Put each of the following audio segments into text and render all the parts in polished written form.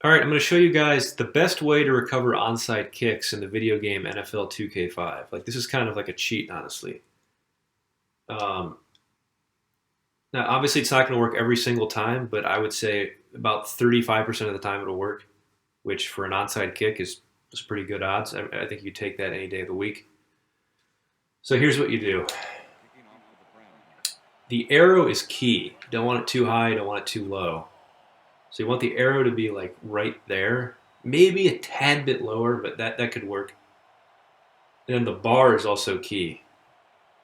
All right, I'm going to show you guys the best way to recover onside kicks in the video game NFL 2K5. Like this is kind of like a cheat, honestly. Um, Now, obviously, it's not going to work every single time, but I would say about 35% of the time it'll work, which for an onside kick is pretty good odds. I think you take that any day of the week. So here's what you do. The arrow is key. Don't want it too high, don't want it too low. So you want the arrow to be like right there, maybe a tad bit lower, but that could work. And then the bar is also key.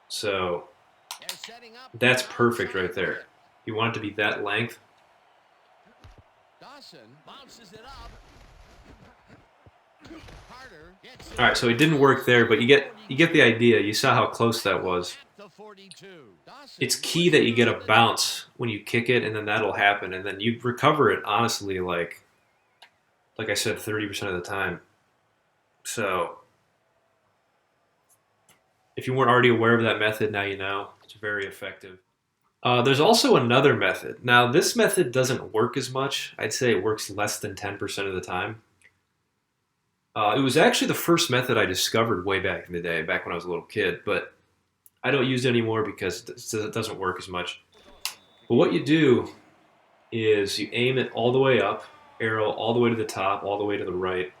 So that's perfect right there. You want it to be that length. All right, so it didn't work there, but you get the idea. You saw how close that was. It's key that you get a bounce when you kick it, and then that'll happen, and then you recover it honestly, like I said, 30% of the time. So if you weren't already aware of that method, now you know. It's very effective. There's also another method. Now, this method doesn't work as much. I'd say it works less than 10% of the time. It was actually the first method I discovered way back in the day, back when I was a little kid, but I don't use it anymore because it doesn't work as much. But what you do is you aim it all the way up, arrow all the way to the top, all the way to the right.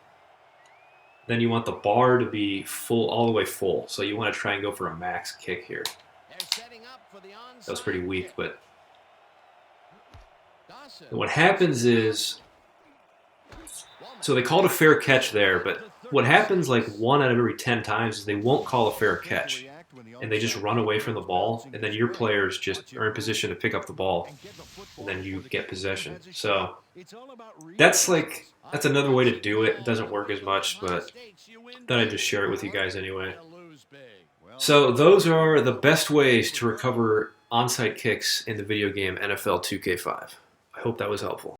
Then you want the bar to be full, all the way full. So you want to try and go for a max kick here. That was pretty weak, but what happens is, so they called a fair catch there, but what happens like 1 out of every 10 times is they won't call a fair catch, and they just run away from the ball, and then your players just are in position to pick up the ball, and then you get possession. So that's another way to do it. It doesn't work as much, but thought I'd just share it with you guys anyway. So those are the best ways to recover onside kicks in the video game NFL 2K5. I hope that was helpful.